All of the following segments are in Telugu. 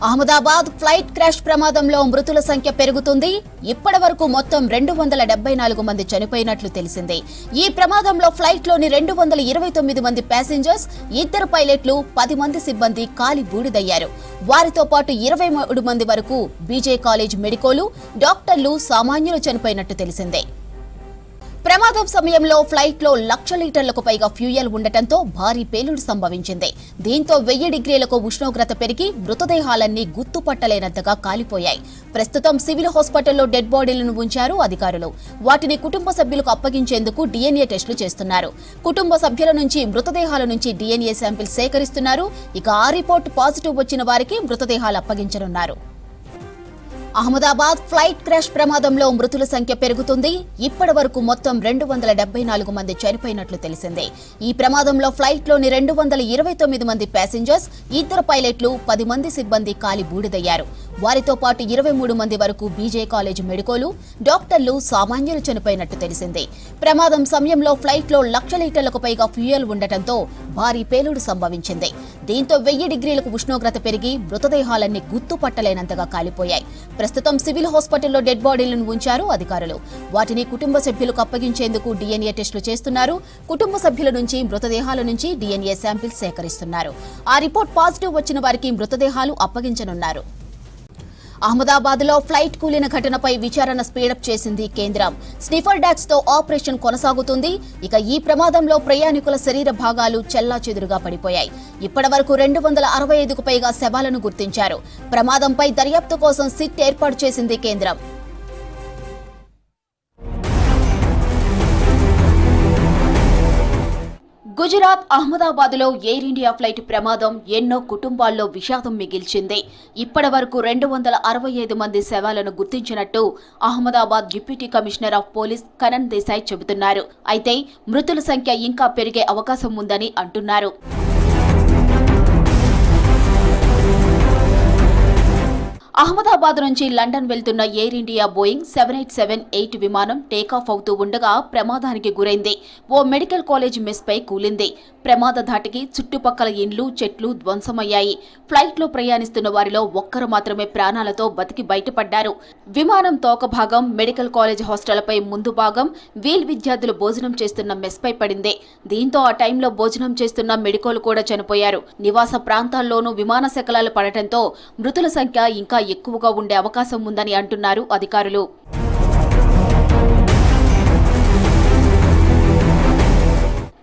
అహ్మదాబాద్ ఫ్లైట్ క్రాష్ ప్రమాదంలో మృతుల సంఖ్య పెరుగుతుంది. ఇప్పటివరకు మొత్తం 274 మంది చనిపోయినట్లు తెలిసింది. ఈ ప్రమాదంలో ఫ్లైట్లోని 229 మంది ప్యాసింజర్స్, 2 పైలట్లు, 10 మంది సిబ్బంది కాలి బూడిదయ్యారు. వారితో పాటు 23 మంది వరకు బీజే కాలేజ్ మెడికోలు, డాక్టర్లు, సామాన్యులు చనిపోయినట్టు తెలిసిందే. ప్రమాదం సమయంలో ఫ్లైట్లో 1,00,000 లీటర్లకు పైగా ఫ్యూయల్ ఉండటంతో భారీ పేలుడు సంభవించింది. దీంతో 1000 డిగ్రీలకు ఉష్ణోగ్రత పెరిగి మృతదేహాలన్నీ గుర్తుపట్టలేనంతగా కాలిపోయాయి. ప్రస్తుతం సివిల్ హాస్పిటల్లో డెడ్ బాడీలను ఉంచారు అధికారులు. వాటిని కుటుంబ సభ్యులకు అప్పగించేందుకు DNA టెస్టులు చేస్తున్నారు. కుటుంబ సభ్యుల నుంచి మృతదేహాల నుంచి DNA శాంపిల్ సేకరిస్తున్నారు. ఇక ఆ రిపోర్ట్ పాజిటివ్ వచ్చిన వారికి మృతదేహాలు అప్పగించనున్నారు. అహ్మదాబాద్ ఫ్లైట్ క్రాష్ ప్రమాదంలో మృతుల సంఖ్య పెరుగుతుంది. ఇప్పటివరకు మొత్తం 274 మంది చనిపోయినట్లు తెలిసిందే. ఈ ప్రమాదంలో ఫ్లైట్లోని 229 మంది ప్యాసింజర్స్, 2 పైలట్లు, 10 మంది సిబ్బంది కాలి బూడిదయ్యారు. వారితో పాటు 23 మంది వరకు బీజే కాలేజ్ మెడికోలు, డాక్టర్లు, సామాన్యులు చనిపోయినట్టు తెలిసిందే. ప్రమాదం సమయంలో ఫ్లైట్లో 1,00,000 లీటర్లకు పైగా ఫ్యూయల్ ఉండటంతో భారీ పేలుడు సంభవించింది. దీంతో 1000 డిగ్రీలకు ఉష్ణోగ్రత పెరిగి మృతదేహాలన్నీ గుర్తుపట్టలేనంతగా కాలిపోయాయి. ప్రస్తుతం సివిల్ హాస్పిటల్లో డెడ్ బాడీలను ఉంచారు అధికారులు. వాటిని కుటుంబ సభ్యులకు అప్పగించేందుకు DNA టెస్టులు చేస్తున్నారు. కుటుంబ సభ్యుల నుంచి మృతదేహాల నుంచి DNA శాంపిల్స్ సేకరిస్తున్నారు. ఆ రిపోర్ట్ పాజిటివ్ వచ్చిన వారికి మృతదేహాలు అప్పగించనున్నారు. అహ్మదాబాద్ లో ఫ్లైట్ కూలిన ఘటనపై విచారణ స్పీడప్ చేసింది కేంద్రం. స్నిఫర్ డాగ్స్ తో ఆపరేషన్ కొనసాగుతుంది. ఇక ఈ ప్రమాదంలో ప్రయాణికుల శరీర భాగాలు చెల్లాచెదురుగా పడిపోయాయి. ఇప్పటివరకు 265కు పైగా శవాలను గుర్తించారు. ప్రమాదంపై దర్యాప్తు కోసం సిట్ ఏర్పాటు చేసింది కేంద్రం. గుజరాత్ అహ్మదాబాద్ లో ఎయిర్ ఇండియా ఫ్లైట్ ప్రమాదం ఎన్నో కుటుంబాల్లో విషాదం మిగిల్చింది. ఇప్పటివరకు 265 మంది శవాలను గుర్తించినట్టు Ahmedabad deputy commissioner of police Kanan Desai చెబుతున్నారు. అయితే మృతుల సంఖ్య ఇంకా పెరిగే అవకాశం ఉందని అంటున్నారు. అహ్మదాబాద్ నుంచి లండన్ వెళ్తున్న ఎయిర్ ఇండియా బోయింగ్ 7878 విమానం టేకాఫ్ అవుతూ ఉండగా ప్రమాదానికి గురైంది. ఓ మెడికల్ కాలేజ్ మెస్ పై కూలింది. ప్రమాద ధాటికి చుట్టుపక్కల ఇండ్లు, చెట్లు ధ్వంసమయ్యాయి. ఫ్లైట్లో ప్రయాణిస్తున్న వారిలో ఒక్కరు మాత్రమే ప్రాణాలతో బతికి బయటపడ్డారు. విమానం తోక భాగం మెడికల్ కాలేజ్ హాస్టళ్లపై ముందు భాగం వీల్ విద్యార్థులు భోజనం చేస్తున్న మెస్ పై పడింది. దీంతో ఆ టైంలో భోజనం చేస్తున్న మెడికోలు కూడా చనిపోయారు. నివాస ప్రాంతాల్లోనూ విమాన శకలాలు పడటంతో మృతుల సంఖ్య ఇంకా ఎక్కువగా ఉండే అవకాశం ఉందని అంటున్నారు అధికారులు.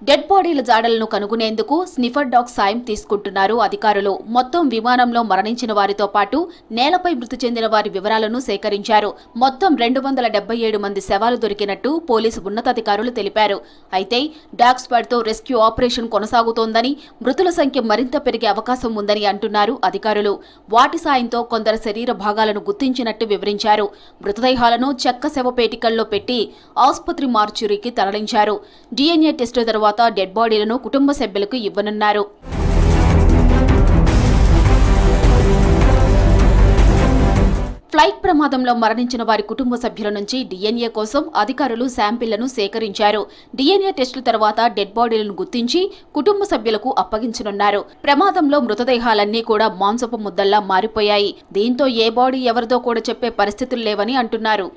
డెడ్ బాడీల జాడలను కనుగొనేందుకు స్నిఫర్ డాగ్ సాయం తీసుకుంటున్నారు అధికారులు. మొత్తం విమానంలో మరణించిన వారితో పాటు నేలపై మృతి చెందిన వారి వివరాలను సేకరించారు. మొత్తం 277 మంది శవాలు దొరికినట్టు పోలీసు ఉన్నతాధికారులు తెలిపారు. అయితే డాగ్ స్క్వాడ్ తో రెస్క్యూ ఆపరేషన్ కొనసాగుతోందని, మృతుల సంఖ్య మరింత పెరిగే అవకాశం ఉందని అంటున్నారు అధికారులు. వాటి సాయంతో కొందరు శరీర భాగాలను గుర్తించినట్టు వివరించారు. మృతదేహాలను చెక్క శవపేటికల్లో పెట్టి ఆసుపత్రి మార్చురీకి తరలించారు. DNA టెస్టు తర్వాత డెడ్ బాడీలను కుటుంబ సభ్యులకు ఇవ్వనున్నారు. ఫ్లైట్ ప్రమాదంలో మరణించిన వారి కుటుంబ సభ్యుల నుంచి DNA కోసం అధికారులు శాంపిళ్లను సేకరించారు. DNA టెస్టుల తర్వాత డెడ్ బాడీలను గుర్తించి కుటుంబ సభ్యులకు అప్పగించనున్నారు. ప్రమాదంలో మృతదేహాలన్నీ కూడా మాంసపు ముద్దల్లా మారిపోయాయి. దీంతో ఏ బాడీ ఎవరిదో కూడా చెప్పే పరిస్థితులు లేవని అంటున్నారు.